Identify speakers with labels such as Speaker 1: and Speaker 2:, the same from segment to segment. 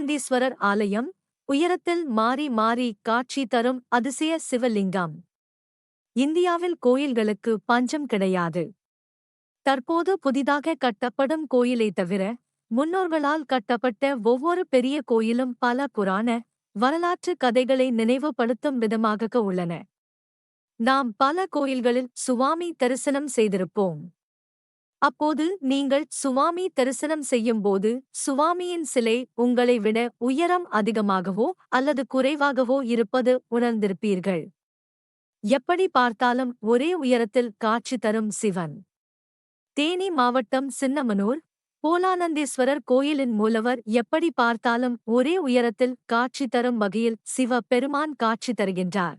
Speaker 1: போலானந்தீஸ்வரர் ஆலயம், உயரத்தில் மாறி மாறி காட்சி தரும் அதிசய சிவலிங்கம். இந்தியாவில் கோயில்களுக்கு பஞ்சம் கிடையாது. தற்போது புதிதாக கட்டப்படும் கோயிலை தவிர, முன்னோர்களால் கட்டப்பட்ட ஒவ்வொரு பெரிய கோயிலும் பல புராண, வரலாற்று கதைகளை நினைவுபடுத்தும் விதமாக உள்ளன. நாம் பல கோயில்களில் சுவாமி தரிசனம் செய்திருப்போம். அப்போது நீங்கள் சுவாமி தரிசனம் செய்யும்போது சுவாமியின் சிலை உங்களை விட உயரம் அதிகமாகவோ அல்லது குறைவாகவோ இருப்பது உணர்ந்திருப்பீர்கள். எப்படி பார்த்தாலும் ஒரே உயரத்தில் காட்சி தரும் சிவன். தேனி மாவட்டம் சின்னமனூர் போலானந்தீஸ்வரர் கோயிலின் மூலவர் எப்படி பார்த்தாலும் ஒரே உயரத்தில் காட்சி தரும் வகையில் சிவ பெருமான் காட்சி தருகின்றார்.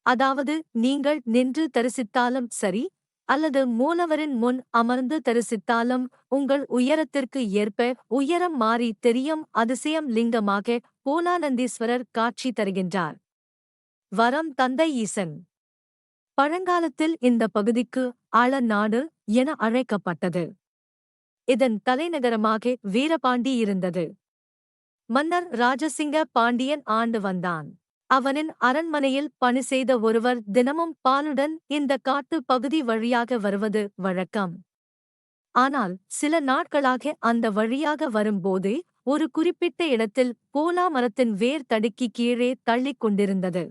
Speaker 1: அதாவது நீங்கள் நின்று தரிசித்தாலும் சரி, அல்லது மூலவரின் முன் அமர்ந்து தரிசித்தாலும் உங்கள் உயரத்திற்கு ஏற்ப உயரம் மாறி தெரியும் அதிசயம் லிங்கமாக போலானந்தீஸ்வரர் காட்சி தருகின்றார். வரம் தந்தை ஈசன். பழங்காலத்தில் இந்த பகுதிக்கு ஆளநாடு என அழைக்கப்பட்டது. இதன் தலைநகரமாக வீரபாண்டி இருந்தது. மன்னர் ராஜசிங்க பாண்டியன் ஆண்டு வந்தான். அவனின் அரண்மனையில் பணி செய்த ஒருவர் தினமும் பாலுடன் இந்த காட்டு பகுதி வழியாக வருவது வழக்கம். ஆனால் சில நாட்களாக அந்த வழியாக வரும்போது ஒரு குறிப்பிட்ட இடத்தில் போலா மரத்தின் வேர் தடுக்கி கீழே தள்ளிக் கொண்டிருந்தது.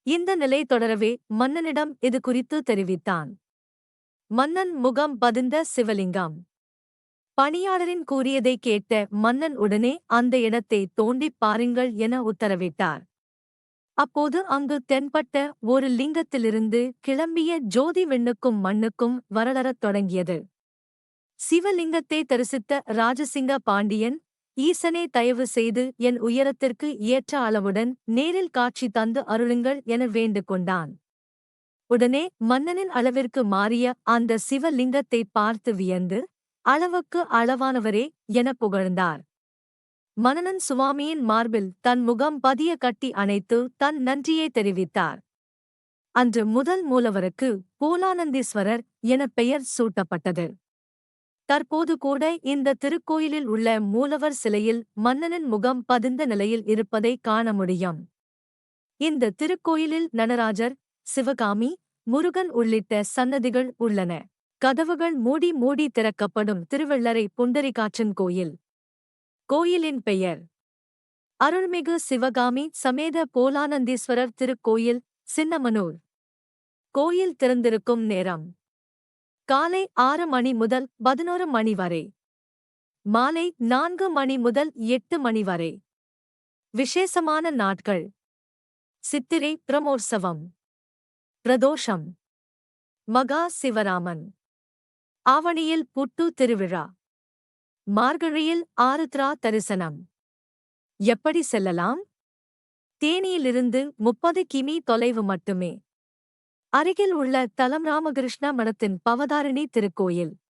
Speaker 1: இந்த நிலை தொடரவே மன்னனிடம் இது குறித்து தெரிவித்தான். மன்னன் முகம் பதிந்த சிவலிங்கம். பணியாளரின் கூறியதை கேட்ட மன்னன் உடனே அந்த இடத்தை தோண்டிப் பாருங்கள் என உத்தரவிட்டார். அப்போது அங்கு தென்பட்ட ஒரு லிங்கத்திலிருந்து கிளம்பிய ஜோதி விண்ணுக்கும் மண்ணுக்கும் வரலறத் தொடங்கியது. சிவலிங்கத்தை தரிசித்த ராஜசிங்க பாண்டியன், ஈசனே தயவு செய்து என் உயரத்திற்கு ஏற்ற அளவுடன் நேரில் காட்சி தந்து அருளுங்கள் என வேண்டு கொண்டான். உடனே மன்னனின் அளவிற்கு மாறிய அந்த சிவலிங்கத்தை பார்த்து வியந்து, அளவுக்கு அளவானவரே என புகழ்ந்தார். மன்னன் சுவாமியின் மார்பில் தன் முகம் பதிய கட்டி அணைத்து தன் நன்றியை தெரிவித்தார். அன்று முதல் மூலவருக்கு போலானந்தீஸ்வரர் என பெயர் சூட்டப்பட்டது. தற்போது கூட இந்த திருக்கோயிலில் உள்ள மூலவர் சிலையில் மன்னனின் முகம் பதிந்த நிலையில் இருப்பதை காண முடியும். இந்த திருக்கோயிலில் நடராஜர், சிவகாமி, முருகன் உள்ளிட்ட சன்னதிகள் உள்ளன. கதவுகள் மூடி மூடி திறக்கப்படும் திருவெள்ளரை புண்டரிகாட்சன் கோயில். கோயிலின் பெயர் அருள்மிகு சிவகாமி சமேத போலானந்தீஸ்வரர் திருக்கோயில், சின்னமனூர். கோயில் திறந்திருக்கும் நேரம் காலை 6 மணி முதல் 11 மணி வரை, மாலை 4 மணி முதல் 8 மணி வரை. விசேஷமான நாட்கள்: சித்திரை பிரமோற்சவம், பிரதோஷம், மகா சிவராமன், ஆவணியில் புட்டு திருவிழா, மார்கழியில் ஆருத்ரா தரிசனம். எப்படி செல்லலாம்? தேனியிலிருந்து 30 கிமீ தொலைவு மட்டுமே. அருகில் உள்ள தலம் ராமகிருஷ்ண மடத்தின் பவதாரிணி திருக்கோயில்.